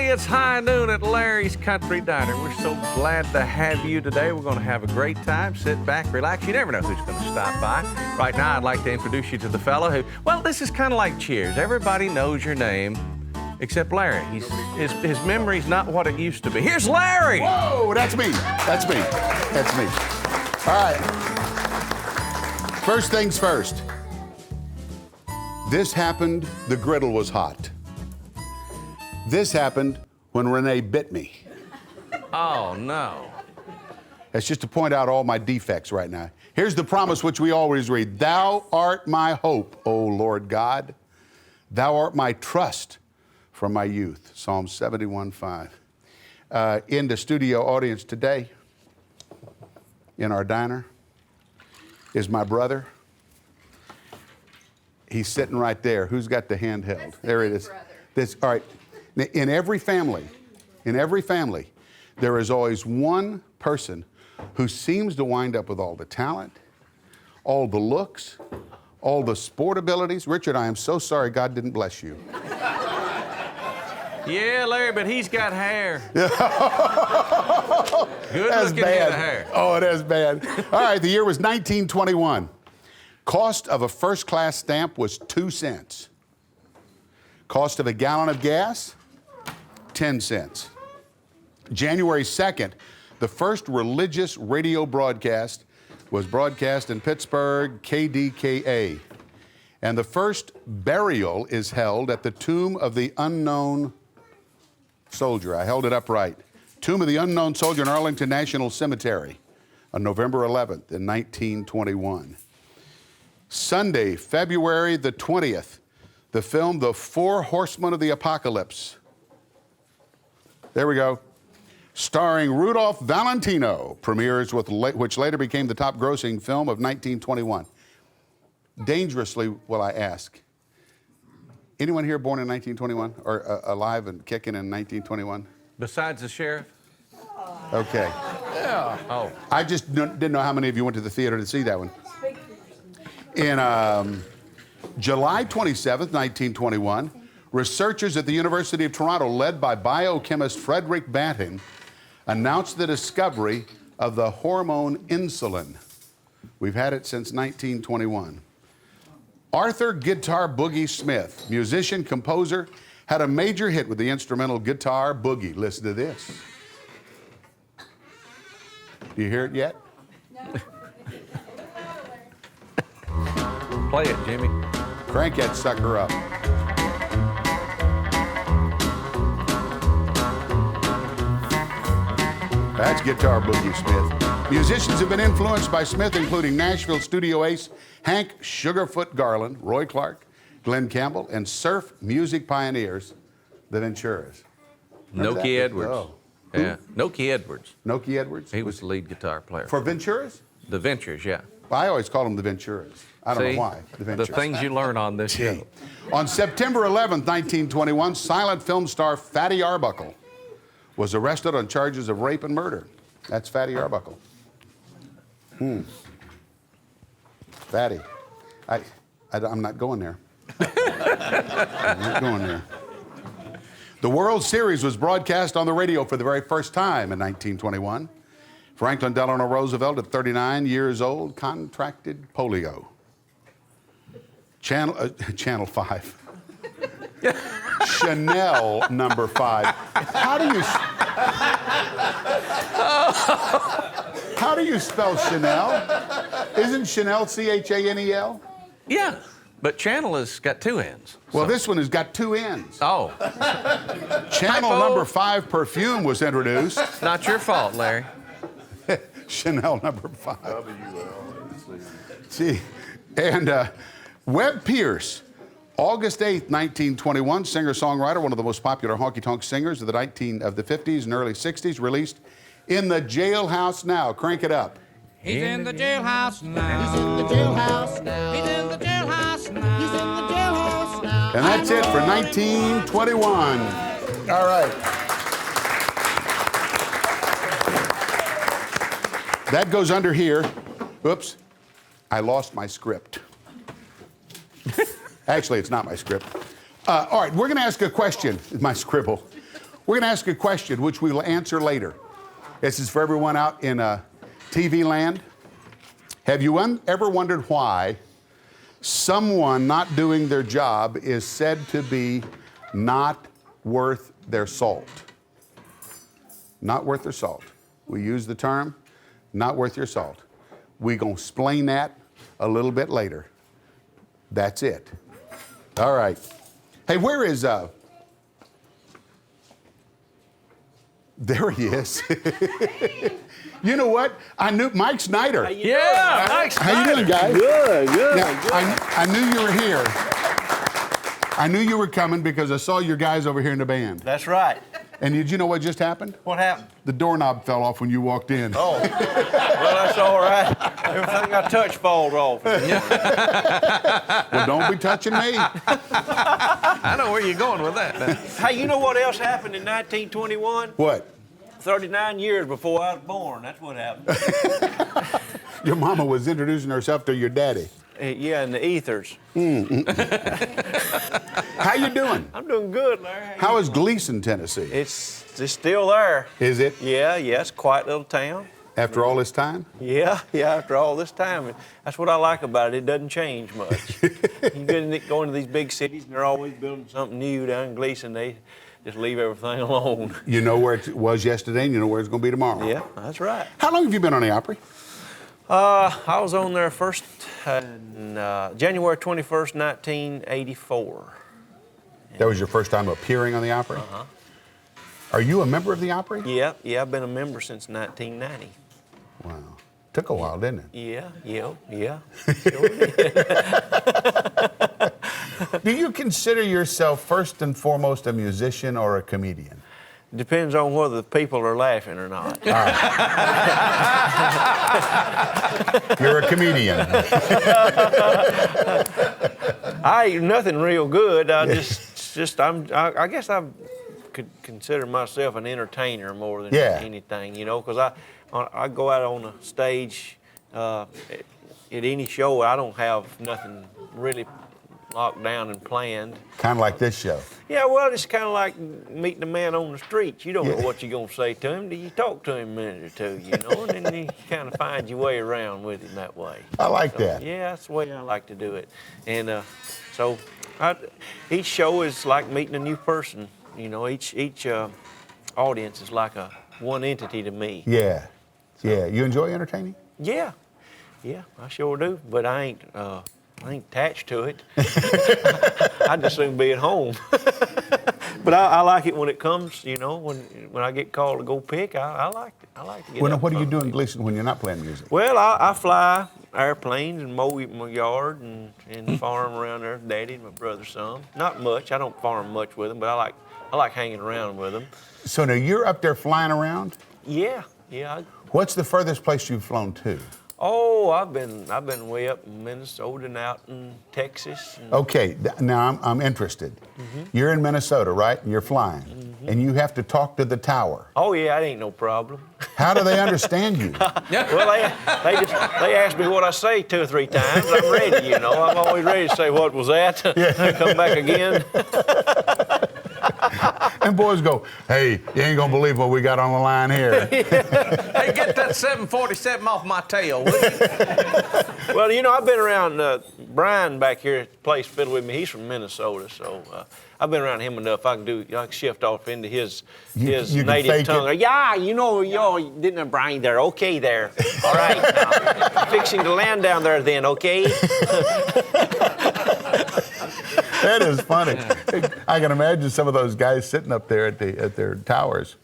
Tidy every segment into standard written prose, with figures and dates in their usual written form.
everybody. It's high noon at Larry's Country Diner. We're so glad to have you today. We're going to have a great time. Sit back, relax. You never know who's going to stop by. Right now, I'd like to introduce you to the fellow who, well, this is kind of like Cheers. Everybody knows your name except Larry. His memory's not what it used to be. Here's Larry. Whoa, that's me. That's me. That's me. All right. First things first. This happened, the griddle was hot. This happened when Renee bit me. Oh, no. That's just to point out all my defects right now. Here's the promise which we always read. Thou art my hope, O Lord God. Thou art my trust from my youth. Psalm 71:5. In the studio audience today, in our diner, is my brother. He's sitting right there. Who's got the handheld? There it is. This, all right. In every family, there is always one person who seems to wind up with all the talent, all the looks, all the sport abilities. Richard, I am so sorry God didn't bless you. Yeah, Larry, but he's got hair. That's Good-looking head of hair. Oh, it is bad. All right, the year was 1921. Cost of a first-class stamp was 2 cents. Cost of a gallon of gas, 10 cents. January 2nd, the first religious radio broadcast was broadcast in Pittsburgh, KDKA. And the first burial is held at the Tomb of the Unknown Soldier. I held it upright. Tomb of the Unknown Soldier in Arlington National Cemetery on November 11th in 1921. Sunday, February the 20th, the film The Four Horsemen of the Apocalypse. There we go. Starring Rudolph Valentino, premieres with which later became the top grossing film of 1921. Dangerously, will I ask, anyone here born in 1921 or alive and kicking in 1921? Besides the sheriff? Okay. Yeah. Oh. I just didn't know how many of you went to the theater to see that one. In July 27th, 1921, researchers at the University of Toronto, led by biochemist Frederick Banting, announced the discovery of the hormone insulin. We've had it since 1921. Arthur Guitar Boogie Smith, musician, composer, had a major hit with the instrumental guitar boogie. Listen to this. Do you hear it yet? No. Play it, Jimmy. Crank that sucker up. That's Guitar Boogie Smith. Musicians have been influenced by Smith, including Nashville studio ace Hank Sugarfoot Garland, Roy Clark, Glenn Campbell, and surf music pioneers, the Venturas. Noki Edwards. Oh. Yeah, Noki Edwards. Noki Edwards? He was the lead guitar player. For Venturas? The Ventures, yeah. Well, I always call them the Venturas. I don't know why. The Venturas. The things you learn on this show. On September 11th, 1921, silent film star Fatty Arbuckle was arrested on charges of rape and murder. That's Fatty Arbuckle. Fatty. I'm not going there. I'm not going there. The World Series was broadcast on the radio for the very first time in 1921. Franklin Delano Roosevelt, at 39 years old, contracted polio. Channel 5. Chanel number 5. How do you spell Chanel? Isn't Chanel C-H-A-N-E-L? Yeah, but Channel has got 2 ends. Well, this one has got 2 ends. Oh. Channel Typo. number 5 perfume was introduced. Not your fault, Larry. Chanel number 5. See, and Webb Pierce, August 8th, 1921, singer-songwriter, one of the most popular honky-tonk singers of the 50s and early 60s, released In the Jailhouse Now. Crank it up. He's in the jailhouse now. He's in the jailhouse now. He's in the jailhouse now. He's in the jailhouse now. And that's it for 1921. All right. That goes under here. Oops. I lost my script. Actually, it's not my script. All right, we're going to ask a question. My scribble. We're going to ask a question, which we will answer later. This is for everyone out in TV land. Have you ever wondered why someone not doing their job is said to be not worth their salt? Not worth their salt. We use the term, not worth your salt. We're going to explain that a little bit later. That's it. All right. Hey, where is, there he is. You know what? I knew Mike Snider. Yeah, Mike Snider. How you doing, guys? Good. Yeah, I knew you were here. I knew you were coming because I saw your guys over here in the band. That's right. And did you know what just happened? What happened? The doorknob fell off when you walked in. Oh, well, that's all right. Everything I touch falls off. Well, don't be touching me. I know where you're going with that now. Hey, you know what else happened in 1921? What? 39 years before I was born. That's what happened. Your mama was introducing herself to your daddy. Yeah, in the ethers. How you doing? I'm doing good, Larry. How is Gleason, Tennessee? It's still there. Is it? Yeah, it's a quiet little town. After all this time? Yeah, after all this time. That's what I like about it. It doesn't change much. You go into these big cities, and they're always building something new. Down in Gleason, they just leave everything alone. You know where it was yesterday, and you know where it's going to be tomorrow. Yeah, that's right. How long have you been on the Opry? I was on there first January 21st, 1984. That was your first time appearing on the Opry? Uh-huh. Are you a member of the Opry? Yeah, I've been a member since 1990. Wow. Took a while, didn't it? Yeah. Sure did. Do you consider yourself first and foremost a musician or a comedian? Depends on whether the people are laughing or not. You're a comedian. I ain't nothing real good. I guess I could consider myself an entertainer more than anything, you know, because I go out on the stage at any show. I don't have nothing really locked down and planned. Kind of like this show. Yeah, well, it's kind of like meeting a man on the street. You don't know what you're going to say to him. You talk to him a minute or two, you know, and then you kind of find your way around with him that way. I like that. Yeah, that's the way I like to do it. And each show is like meeting a new person. You know, each audience is like one entity to me. Yeah. Yeah. You enjoy entertaining? Yeah, I sure do. But I ain't attached to it. I'd just soon be at home. But I like it when it comes, you know, when I get called to go pick, I like it. I like to get Well, up what do you front do of in people. Gleason when you're not playing music? Well, I fly airplanes and mow my yard and farm around there with Daddy and my brother some. Not much. I don't farm much with them, but I like hanging around with them. So now you're up there flying around? Yeah. What's the furthest place you've flown to? Oh, I've been way up in Minnesota and out in Texas. Okay, now I'm interested. You're in Minnesota, right? And you're flying. And you have to talk to the tower. Oh yeah, that ain't no problem. How do they understand you? Well, they ask me what I say 2 or 3 times. I'm ready, you know. I'm always ready to say what was that. Come back again. And boys go, hey, you ain't gonna believe what we got on the line here. Hey, get that 747 off my tail, will you? Well, you know, I've been around Brian back here at the place fiddle with me. He's from Minnesota, so I've been around him enough. I can shift off into his you can native fake tongue. it. Yeah, you know, didn't have Brian there. Okay, there. All right, now. Fixing to land down there then, okay? That is funny. I can imagine some of those guys sitting up there at their towers.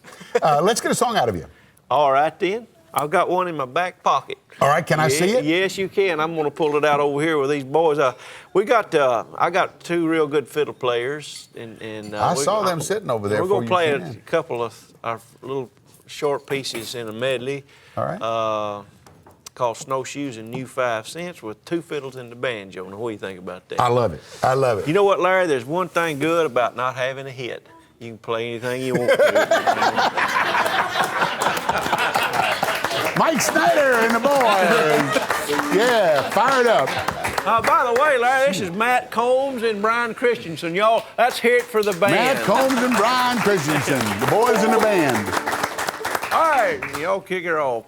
Let's get a song out of you. All right, then. I've got one in my back pocket. All right, can I see it? Yes, you can. I'm going to pull it out over here with these boys. I got 2 real good fiddle players, and I saw them sitting over there. We're going to play came a in. couple of our little short pieces in a medley. All right. Called Snowshoes and New 5 Cents with 2 fiddles and the banjo. Now, what do you think about that? I love it. I love it. You know what, Larry? There's one thing good about not having a hit. You can play anything you want to. Mike Snider and the boys. Yeah, fired up. By the way, Larry, this is Matt Combs and Brian Christensen. Y'all, let's hear it for the band. Matt Combs and Brian Christensen, the boys in the band. All right, y'all kick it off.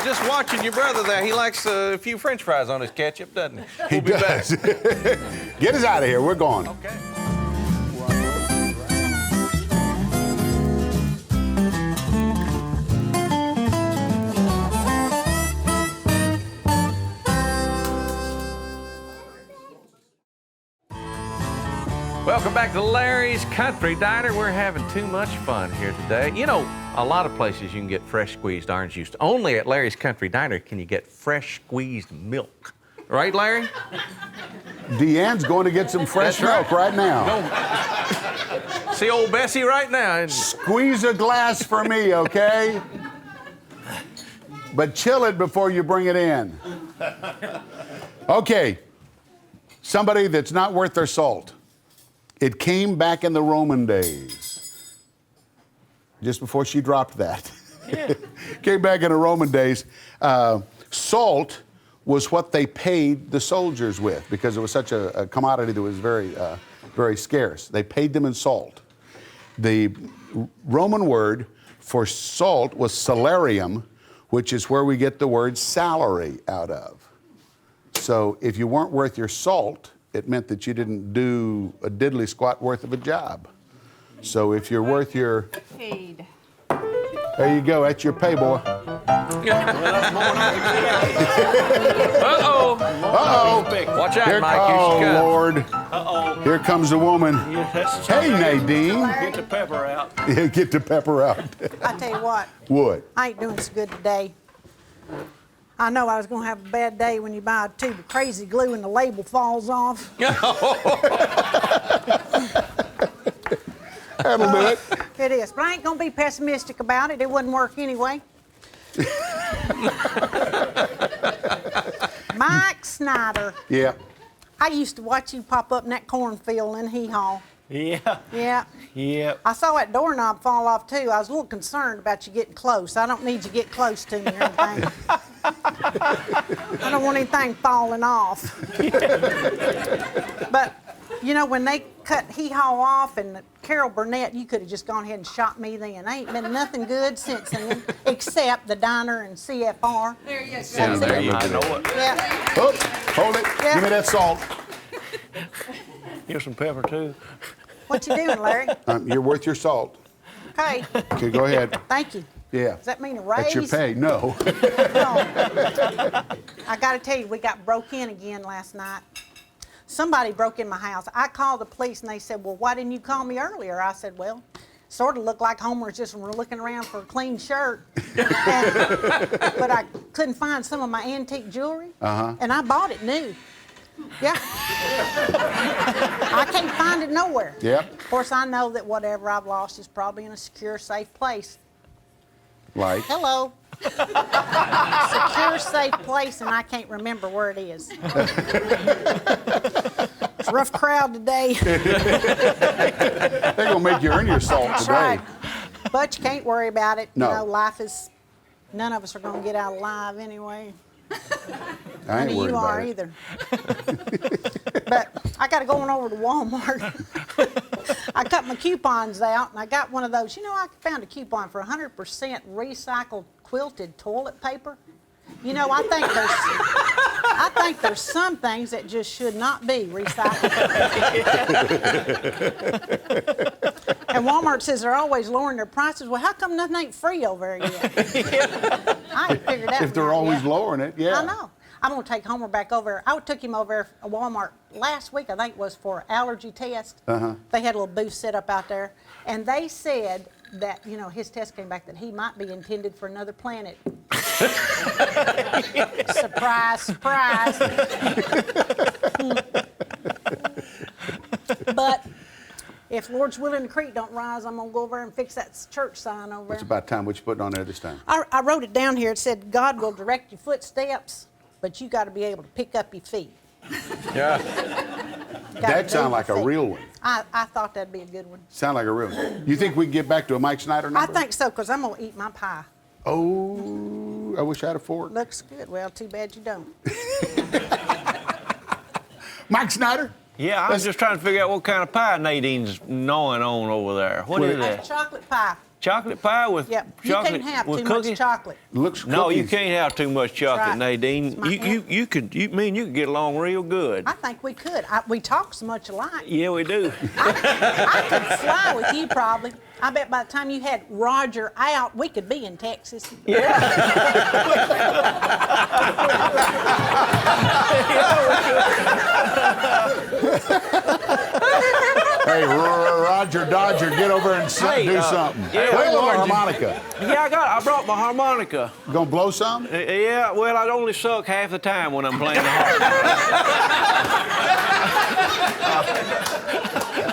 Just watching your brother there. He likes a few French fries on his ketchup, doesn't he? He does. Get us out of here. We're gone. Okay. Welcome back to Larry's Country Diner. We're having too much fun here today. You know, a lot of places you can get fresh squeezed orange juice. Only at Larry's Country Diner can you get fresh squeezed milk. Right, Larry? Deanne's going to get some fresh milk right now. Go. See old Bessie right now. Squeeze a glass for me, okay? But chill it before you bring it in. Okay. Somebody that's not worth their salt. It came back in the Roman days. Just before she dropped that. Yeah. Came back in the Roman days. Salt was what they paid the soldiers with because it was such a commodity that was very scarce. They paid them in salt. The Roman word for salt was salarium, which is where we get the word salary out of. So if you weren't worth your salt, it meant that you didn't do a diddly squat worth of a job. So if you're worth your... Paid. There you go, that's your pay, boy. Uh-oh. Uh-oh. Watch out, Here, Mike. oh, Here she comes. Lord. Uh-oh. Here comes the woman. Yeah, that's Hey, Nadine. Get the pepper out. Yeah, get the pepper out. I tell you what, What? I ain't doing so good today. I know I was gonna have a bad day when you buy a tube of crazy glue and the label falls off. That'll do it. It is, but I ain't gonna be pessimistic about it. It wouldn't work anyway. Mike Snider. Yeah. I used to watch you pop up in that cornfield in Hee Haw. Yeah. Yeah. Yep. I saw that doorknob fall off too. I was a little concerned about you getting close. I don't need you to get close to me or anything. I don't want anything falling off. But, you know, when they cut Hee Haw off and Carol Burnett, you could have just gone ahead and shot me then. Ain't been nothing good since then, except the diner and CFR. There you go. Yeah, there you I go. know it. Yeah. Oops. Hold it. Yeah. Give me that salt. Here's some pepper, too. What you doing, Larry? You're worth your salt. Okay. Okay, go ahead. Thank you. Yeah. Does that mean a raise? That's your pay. No. No. I got to tell you, we got broke in again last night. Somebody broke in my house. I called the police and they said, well, why didn't you call me earlier? I said, well, sort of looked like Homer was just looking around for a clean shirt. But I couldn't find some of my antique jewelry. And I bought it new. Yeah. I can't find it nowhere. Yep. Of course, I know that whatever I've lost is probably in a secure, safe place. Like. Hello. Secure, safe place, and I can't remember where it is. It's a rough crowd today. They're going to make you earn your salt That's today. right. But you can't worry about it. No. You know, life is, none of us are going to get out alive anyway. I None ain't of worried you about are it. either. But I got to go on over to Walmart. I cut my coupons out, and I got one of those. You know, I found a coupon for 100% recycled quilted toilet paper. You know, I think there's some things that just should not be recycled. And Walmart says they're always lowering their prices. Well, how come nothing ain't free over there yet? I ain't figured that If they're one out always yet. lowering it, yeah. I know. I'm going to take Homer back over. I took him over to Walmart last week, I think it was for allergy test. They had a little booth set up out there. And they said that, you know, his test came back that he might be intended for another planet. Surprise, surprise. But if Lord's willing the creek don't rise, I'm going to go over and fix that church sign over It's there. about time. What you putting on there this time? I wrote it down here. It said, God will direct your footsteps, but you got to be able to pick up your feet. Yeah. Gotta That move sounds like your a feet. real one. I thought that'd be a good one. Sound like a real one. You think we can get back to a Mike Snider number? I think so, because I'm going to eat my pie. Oh, I wish I had a fork. Looks good. Well, too bad you don't. Mike Snider? Yeah, I'm just trying to figure out what kind of pie Nadine's gnawing on over there. What is That's that? chocolate pie. Chocolate pie with Yep. You chocolate can't have with too cookies? much chocolate. Looks No, you cookies. can't have too much chocolate, right. Nadine. It's my You could get along real good. I think we could. We talk so much alike. Yeah, we do. I could fly with you probably. I bet by the time you had Roger out, we could be in Texas. Hey, Roger Dodger, get over and Hey, do something. yeah, Play a little Roger. harmonica. Yeah, I brought my harmonica. You gonna blow some? Yeah, well, I only suck half the time when I'm playing the harmonica.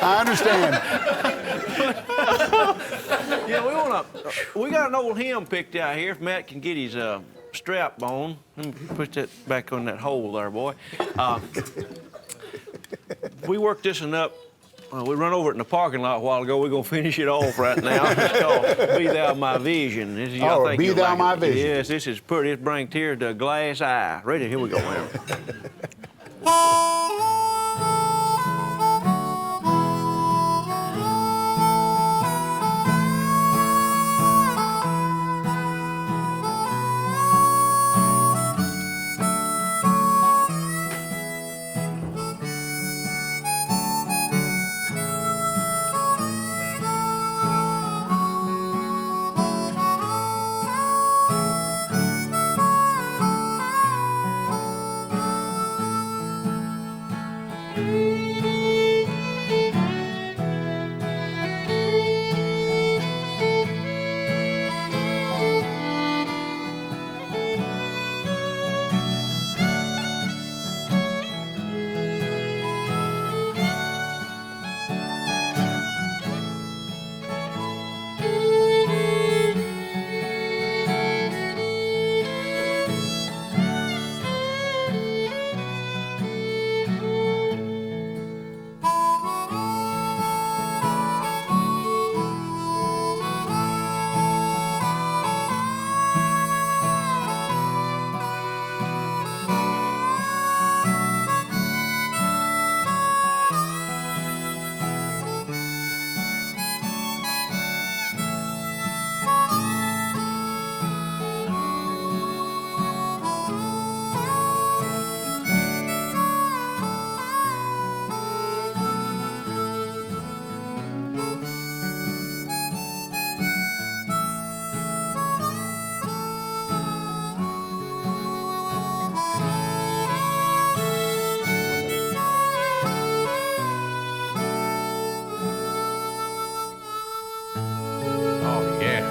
I understand. Yeah, we got an old hymn picked out here. If Matt can get his strap on, let me push that back on that hole there, boy. We worked this one up. We run over it in the parking lot a while ago. We're gonna finish it off right now. It's called "Be Thou My Vision." This is, I Oh, think Be you'll Thou like My it. Vision. Yes, this is pretty. It brings tears to a glass eye. Ready? Here we go, man.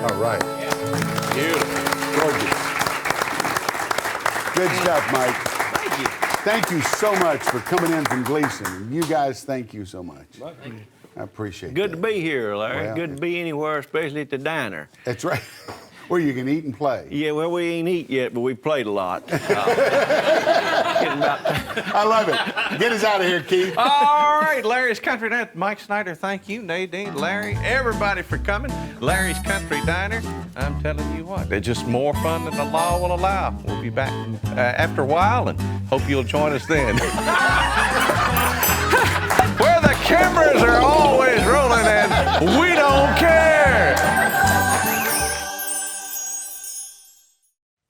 All right. Beautiful. Gorgeous. Good stuff, Mike. Thank you. Thank you so much for coming in from Gleason. And you guys, thank you so much. I appreciate it. Good to be here, Larry. Well, Good to be anywhere, especially at the diner. That's right. Where you can eat and play. Yeah, well, we ain't eat yet, but we played a lot. I love it. Get us out of here, Keith. All right, Larry's Country Diner. Mike Snider, thank you. Nadine, Larry, everybody for coming. Larry's Country Diner. I'm telling you what, they're just more fun than the law will allow. We'll be back after a while and hope you'll join us then. Where the cameras are always rolling and we don't care.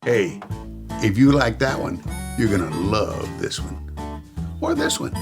Hey, if you like that one, you're going to love this one. Or this one.